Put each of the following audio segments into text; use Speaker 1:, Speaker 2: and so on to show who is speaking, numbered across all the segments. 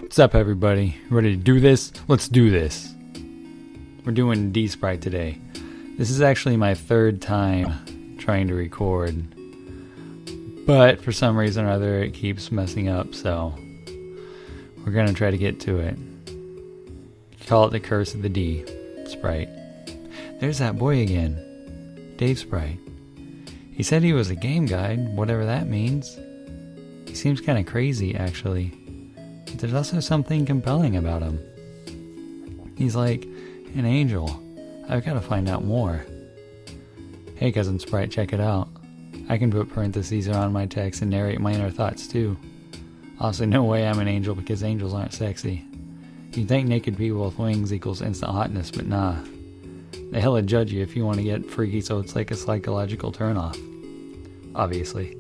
Speaker 1: What's up, everybody? Ready to do this? Let's do this. We're doing D-sprite today. This is actually my third time trying to record, but for some reason or other it keeps messing up, so we're gonna try to get to it. Call it the curse of the D-sprite. There's that boy again, Davesprite. He said he was a game guide, whatever that means. He seems kind of crazy, actually. But there's also something compelling about him. He's like an angel. I've got to find out more. Hey, Cousin Sprite, check it out. I can put parentheses around my text and narrate my inner thoughts too. Also, no way I'm an angel because angels aren't sexy. You'd think naked people with wings equals instant hotness, but nah. They hella judge you if you want to get freaky, so it's like a psychological turnoff. Obviously.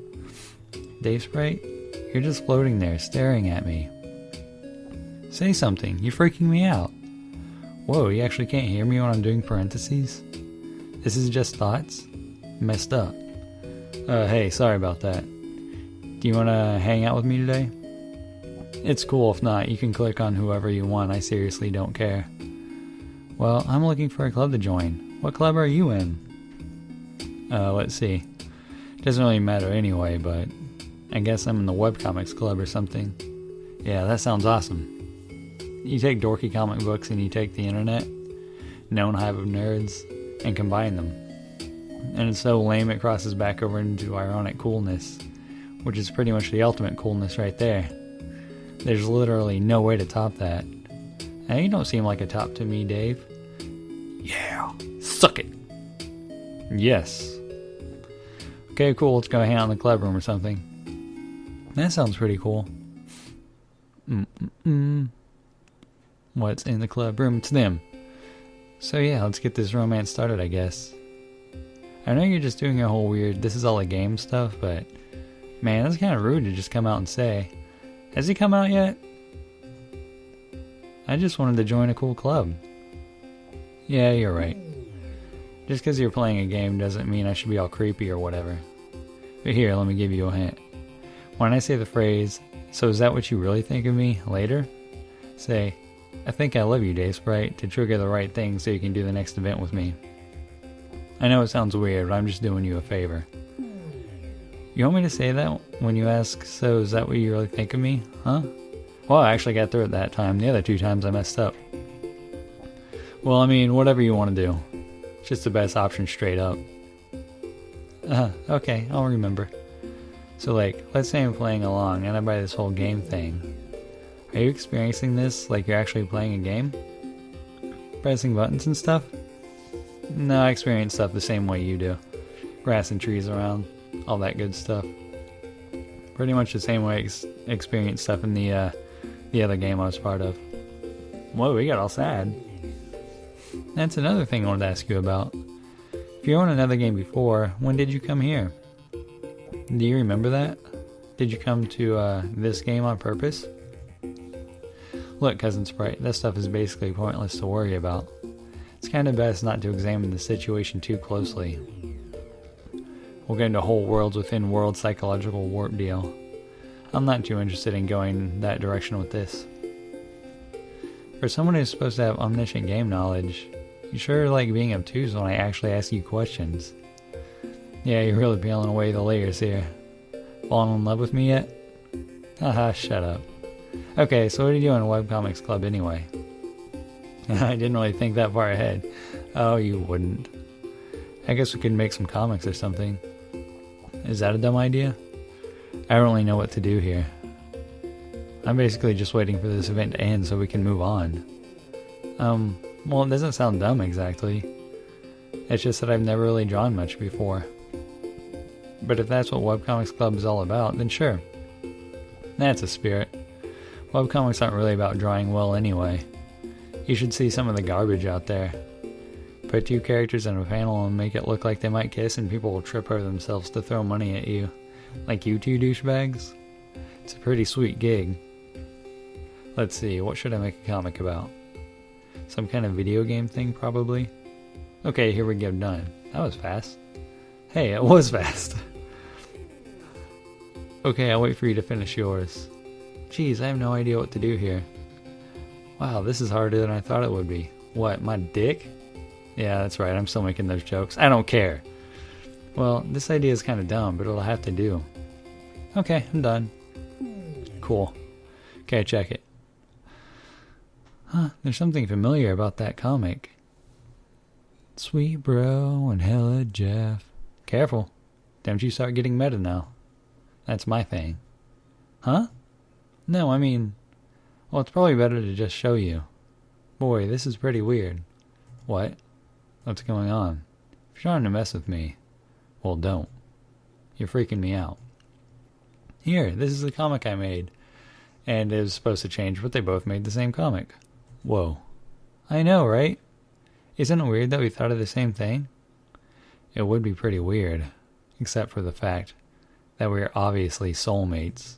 Speaker 1: Davesprite, you're just floating there, staring at me. Say something, you're freaking me out. Whoa, you actually can't hear me when I'm doing parentheses? This is just thoughts? Messed up. Hey, sorry about that. Do you want to hang out with me today? It's cool if not, you can click on whoever you want, I seriously don't care. Well, I'm looking for a club to join. What club are you in? Let's see. Doesn't really matter anyway, but I guess I'm in the webcomics club or something. Yeah, that sounds awesome. You take dorky comic books and you take the internet, known hive of nerds, and combine them. And it's so lame it crosses back over into ironic coolness, which is pretty much the ultimate coolness right there. There's literally no way to top that. And you don't seem like a top to me, Dave. Yeah, suck it. Yes. Okay, cool, let's go hang out in the club room or something. That sounds pretty cool. What's in the club room? It's them. So yeah, let's get this romance started, I guess. I know you're just doing your whole weird, this is all a game stuff, but man, that's kind of rude to just come out and say. Has he come out yet? I just wanted to join a cool club. Yeah, you're right. Just because you're playing a game doesn't mean I should be all creepy or whatever. But here, let me give you a hint. When I say the phrase, "So is that what you really think of me?" later, say, "I think I love you, Davesprite," to trigger the right thing so you can do the next event with me. I know it sounds weird, but I'm just doing you a favor. You want me to say that when you ask, "So is that what you really think of me?" Huh? Well, I actually got through it that time. The other two times I messed up. Well, I mean, whatever you want to do. It's just the best option straight up. Okay, I'll remember. So like, let's say I'm playing along and I buy this whole game thing. Are you experiencing this like you're actually playing a game? Pressing buttons and stuff? No, I experience stuff the same way you do. Grass and trees around, all that good stuff. Pretty much the same way I experienced stuff in the other game I was part of. Whoa, we got all sad. That's another thing I wanted to ask you about. If you were in another game before, when did you come here? Do you remember that? Did you come to this game on purpose? Look, Cousin Sprite, that stuff is basically pointless to worry about. It's kind of best not to examine the situation too closely. We'll get into whole worlds within world psychological warp deal. I'm not too interested in going that direction with this. For someone who's supposed to have omniscient game knowledge, you sure like being obtuse when I actually ask you questions. Yeah, you're really peeling away the layers here. Falling in love with me yet? Haha, shut up. Okay, so what do you do in a webcomics club anyway? I didn't really think that far ahead. Oh, you wouldn't. I guess we could make some comics or something. Is that a dumb idea? I don't really know what to do here. I'm basically just waiting for this event to end so we can move on. Well, it doesn't sound dumb exactly. It's just that I've never really drawn much before. But if that's what Webcomics Club is all about, then sure. That's a spirit. Webcomics aren't really about drawing well anyway. You should see some of the garbage out there. Put two characters in a panel and make it look like they might kiss and people will trip over themselves to throw money at you. Like you two douchebags? It's a pretty sweet gig. Let's see, what should I make a comic about? Some kind of video game thing, probably? Okay, here we go, done. That was fast. Hey, it was fast. Okay, I'll wait for you to finish yours. Geez, I have no idea what to do here. Wow, this is harder than I thought it would be. What, my dick? Yeah, that's right, I'm still making those jokes. I don't care. Well, this idea is kind of dumb, but it'll have to do. Okay, I'm done. Cool. Okay, check it. Huh, there's something familiar about that comic. Sweet bro and hella Jeff. Careful. Don't you start getting meta now. That's my thing. Huh? No, I mean... Well, it's probably better to just show you. Boy, this is pretty weird. What? What's going on? If you're trying to mess with me, well, don't. You're freaking me out. Here, this is the comic I made. And it was supposed to change, but they both made the same comic. Whoa. I know, right? Isn't it weird that we thought of the same thing? It would be pretty weird, except for the fact that we're obviously soulmates.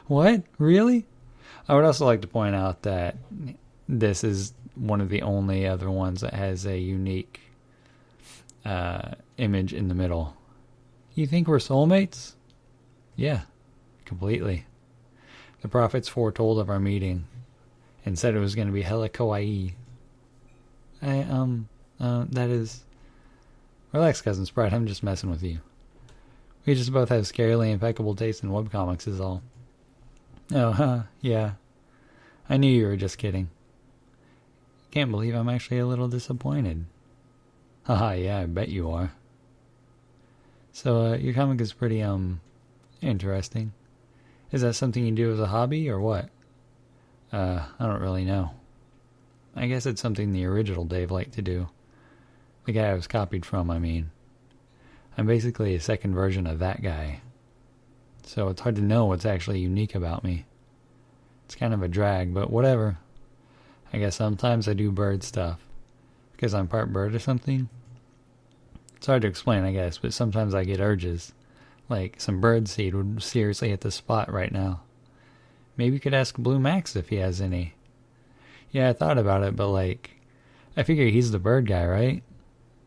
Speaker 1: What? Really? I would also like to point out that this is one of the only other ones that has a unique image in the middle. You think we're soulmates? Yeah, completely. The prophets foretold of our meeting and said it was going to be hella kawaii. That is... Relax, Cousin Sprite, I'm just messing with you. We just both have scarily impeccable taste in webcomics is all. Oh, huh, yeah. I knew you were just kidding. Can't believe I'm actually a little disappointed. Haha, yeah, I bet you are. So, your comic is pretty, interesting. Is that something you do as a hobby, or what? I don't really know. I guess it's something the original Dave liked to do. The guy I was copied from, I mean. I'm basically a second version of that guy. So it's hard to know what's actually unique about me. It's kind of a drag, but whatever. I guess sometimes I do bird stuff. Because I'm part bird or something. It's hard to explain, I guess, but sometimes I get urges. Like, some bird seed would seriously hit the spot right now. Maybe you could ask Blue Max if he has any. Yeah, I thought about it, but I figure he's the bird guy, right?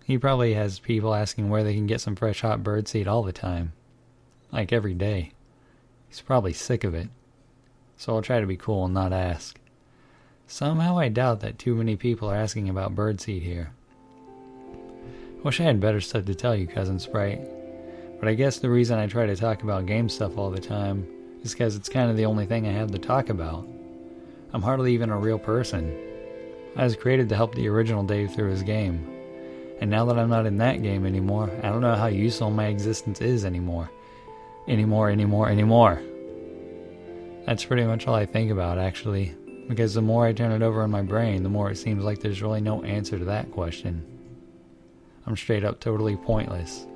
Speaker 1: He probably has people asking where they can get some fresh hot bird seed all the time. Like every day. He's probably sick of it. So I'll try to be cool and not ask. Somehow I doubt that too many people are asking about birdseed here. Wish I had better stuff to tell you, Cousin Sprite. But I guess the reason I try to talk about game stuff all the time is because it's kind of the only thing I have to talk about. I'm hardly even a real person. I was created to help the original Dave through his game. And now that I'm not in that game anymore, I don't know how useful my existence is anymore. Anymore. That's pretty much all I think about, actually. Because the more I turn it over in my brain, the more it seems like there's really no answer to that question. I'm straight up totally pointless.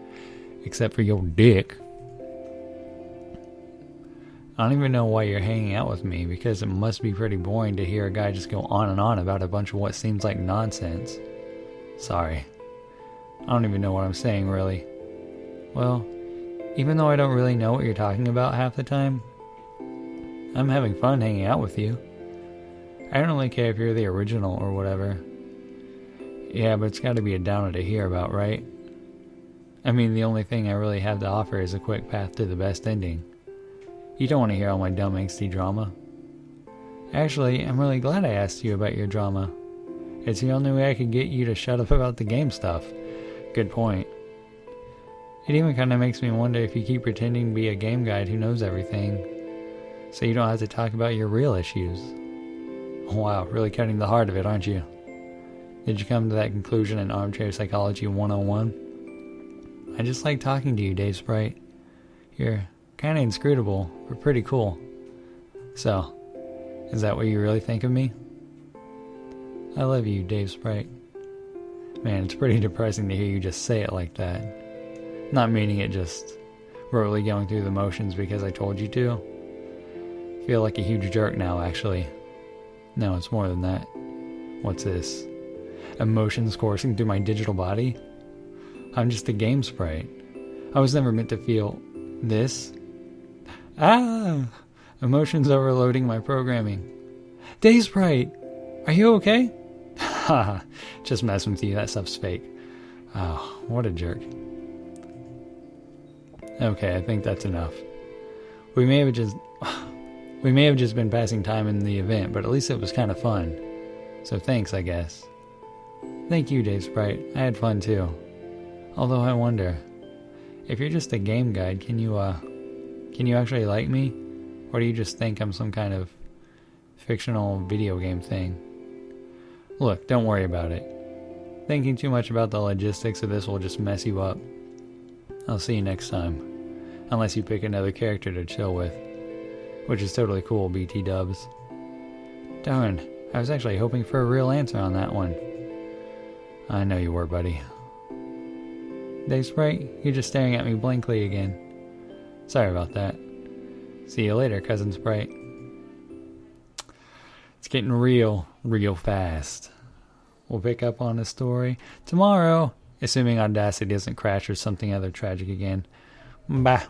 Speaker 1: Except for your dick. I don't even know why you're hanging out with me, because it must be pretty boring to hear a guy just go on and on about a bunch of what seems like nonsense. Sorry. I don't even know what I'm saying, really. Well, even though I don't really know what you're talking about half the time, I'm having fun hanging out with you. I don't really care if you're the original or whatever. Yeah, but it's gotta be a downer to hear about, right? I mean, the only thing I really have to offer is a quick path to the best ending. You don't want to hear all my dumb angsty drama. Actually, I'm really glad I asked you about your drama. It's the only way I could get you to shut up about the game stuff. Good point. It even kind of makes me wonder if you keep pretending to be a game guide who knows everything, so you don't have to talk about your real issues. Wow, really cutting the heart of it, aren't you? Did you come to that conclusion in Armchair Psychology 101? I just like talking to you, Davesprite. You're kind of inscrutable, but pretty cool. So, is that what you really think of me? I love you, Davesprite. Man, it's pretty depressing to hear you just say it like that. Not meaning it, just really going through the motions because I told you to. Feel like a huge jerk now, actually. No, it's more than that. What's this? Emotions coursing through my digital body? I'm just a game sprite. I was never meant to feel this. Ah! Emotions overloading my programming. Davesprite! Are you okay? Haha, just messing with you, that stuff's fake. Oh, what a jerk. Okay, I think that's enough. We may have just... We may have just been passing time in the event, but at least it was kind of fun. So thanks, I guess. Thank you, Davesprite. I had fun too. Although I wonder, if you're just a game guide, can you actually like me? Or do you just think I'm some kind of fictional video game thing? Look, don't worry about it. Thinking too much about the logistics of this will just mess you up. I'll see you next time. Unless you pick another character to chill with. Which is totally cool, BT dubs. Darn, I was actually hoping for a real answer on that one. I know you were, buddy. Davesprite, you're just staring at me blankly again. Sorry about that. See you later, Cousin Sprite. It's getting real fast. We'll pick up on the story tomorrow, assuming Audacity doesn't crash or something other tragic again. Bye.